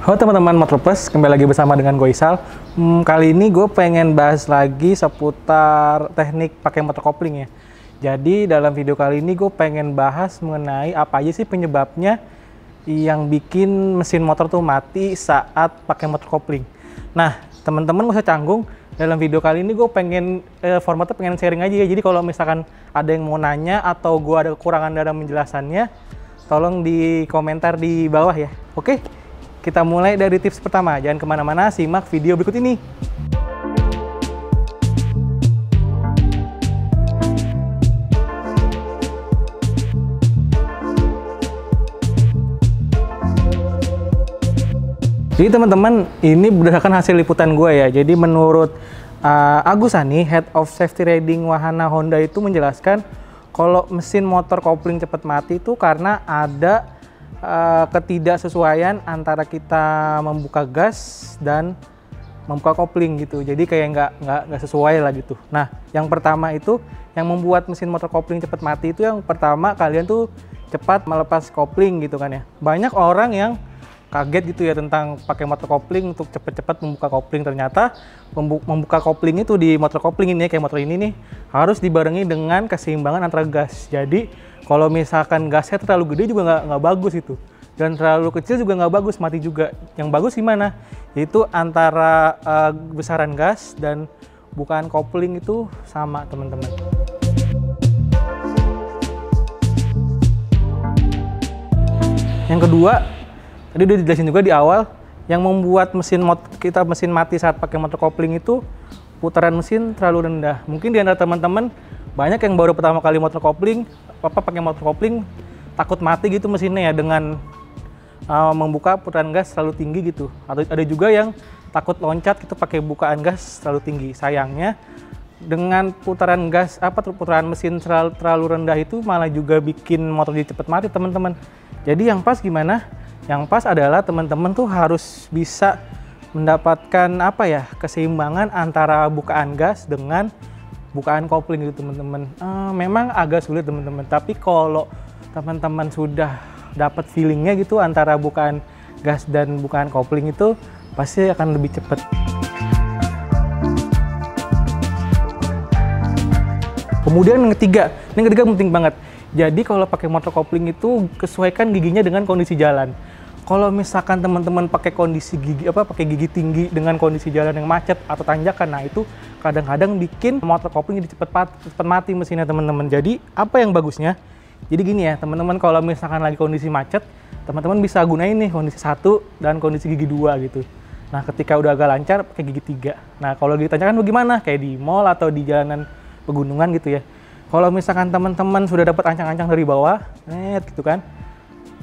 Halo teman-teman Motorplus, kembali lagi bersama dengan gue Isal. Kali ini gue pengen bahas lagi seputar teknik pakai motor kopling ya. Jadi dalam video kali ini gue pengen bahas mengenai apa aja sih penyebabnya yang bikin mesin motor tuh mati saat pakai motor kopling. Nah teman-teman gak usah canggung, dalam video kali ini gue pengen formatnya pengen sharing aja ya. Jadi kalau misalkan ada yang mau nanya atau gue ada kekurangan dalam menjelasannya, tolong di komentar di bawah ya. Oke? Kita mulai dari tips pertama, jangan kemana-mana, simak video berikut ini. Jadi teman-teman, ini berdasarkan hasil liputan gue ya. Jadi menurut Agus Hani, Head of Safety Riding Wahana Honda itu menjelaskan kalau mesin motor kopling cepat mati itu karena ada ketidaksesuaian antara kita membuka gas dan membuka kopling gitu. Jadi kayak nggak sesuai lah gitu. Nah, yang pertama itu yang membuat mesin motor kopling cepat mati itu yang pertama kalian tuh cepat melepas kopling gitu kan ya. Banyak orang yang kaget gitu ya tentang pakai motor kopling untuk cepet-cepet membuka kopling. Ternyata membuka kopling itu di motor kopling ini kayak motor ini nih harus dibarengi dengan keseimbangan antara gas. Jadi kalau misalkan gasnya terlalu gede juga nggak bagus itu, dan terlalu kecil juga nggak bagus, mati juga. Yang bagus gimana? Yaitu antara besaran gas dan bukaan kopling itu sama teman-teman. Yang kedua, tadi udah dijelasin juga di awal, yang membuat mesin mati saat pakai motor kopling itu putaran mesin terlalu rendah. Mungkin di antara teman-teman banyak yang baru pertama kali pakai motor kopling takut mati gitu mesinnya ya dengan membuka putaran gas terlalu tinggi gitu. Atau ada juga yang takut loncat gitu pakai bukaan gas terlalu tinggi. Sayangnya dengan putaran mesin terlalu rendah itu malah juga bikin motor jadi cepat mati teman-teman. Jadi yang pas gimana? Yang pas adalah teman-teman tuh harus bisa mendapatkan keseimbangan antara bukaan gas dengan bukaan kopling gitu teman-teman. Memang agak sulit teman-teman, tapi kalau teman-teman sudah dapat feelingnya gitu antara bukaan gas dan bukaan kopling itu pasti akan lebih cepat. Kemudian yang ketiga penting banget. Jadi kalau pakai motor kopling itu sesuaikan giginya dengan kondisi jalan. Kalau misalkan teman-teman pakai gigi tinggi dengan kondisi jalan yang macet atau tanjakan, nah itu kadang-kadang bikin motor kopling jadi cepat mati mesinnya teman-teman. Jadi apa yang bagusnya? Jadi gini ya teman-teman, kalau misalkan lagi kondisi macet, teman-teman bisa gunain nih kondisi 1 dan kondisi gigi 2 gitu. Nah ketika udah agak lancar pakai gigi 3. Nah kalau gigi tanjakan bagaimana? Kayak di mall atau di jalanan pegunungan gitu ya. Kalau misalkan teman-teman sudah dapat ancang-ancang dari bawah, gitu kan,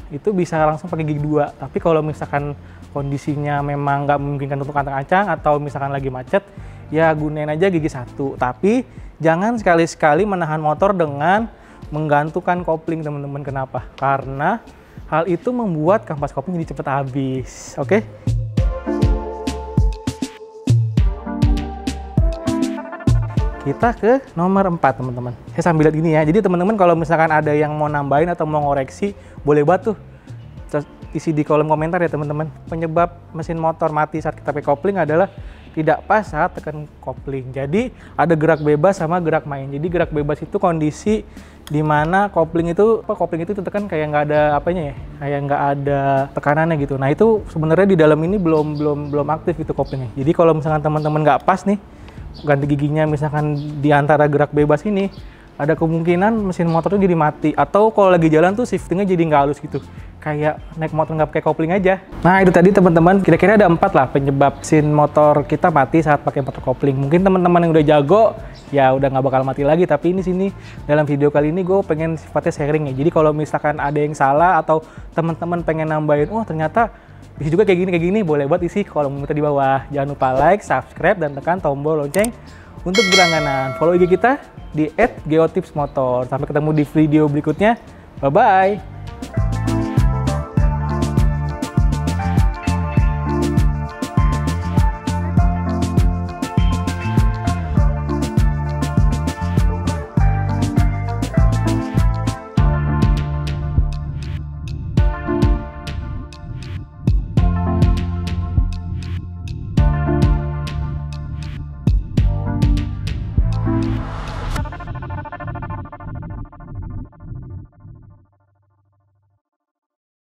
itu bisa langsung pakai gigi 2. Tapi kalau misalkan kondisinya memang nggak memungkinkan untuk ancang-ancang atau misalkan lagi macet, ya gunain aja gigi 1. Tapi jangan sekali-sekali menahan motor dengan menggantungkan kopling teman-teman. Kenapa? Karena hal itu membuat kampas kopling jadi cepat habis. Oke? Kita ke nomor 4 teman-teman. Saya sambil lihat ini ya. Jadi teman-teman kalau misalkan ada yang mau nambahin atau mau ngoreksi, boleh banget tuh isi di kolom komentar ya teman-teman. Penyebab mesin motor mati saat kita pakai kopling adalah tidak pas saat tekan kopling. Jadi ada gerak bebas sama gerak main. Jadi gerak bebas itu kondisi di mana kopling itu tekan kayak nggak ada kayak nggak ada tekanannya gitu. Nah itu sebenarnya di dalam ini belum aktif itu koplingnya. Jadi kalau misalkan teman-teman nggak pas nih ganti giginya misalkan di antara gerak bebas ini, ada kemungkinan mesin motornya jadi mati. Atau kalau lagi jalan tuh shiftingnya jadi nggak halus gitu, kayak naik motor nggak pakai kopling aja. Nah itu tadi teman-teman, kira-kira ada 4 lah penyebab mesin motor kita mati saat pakai motor kopling. Mungkin teman-teman yang udah jago ya udah nggak bakal mati lagi, tapi ini sini dalam video kali ini gue pengen sifatnya sharing ya. Jadi kalau misalkan ada yang salah atau teman-teman pengen nambahin, ternyata bisa juga kayak gini, boleh buat isi kolom komentar di bawah. Jangan lupa like, subscribe, dan tekan tombol lonceng untuk berlangganan. Follow IG kita di @geotipsmotor. Sampai ketemu di video berikutnya. Bye-bye!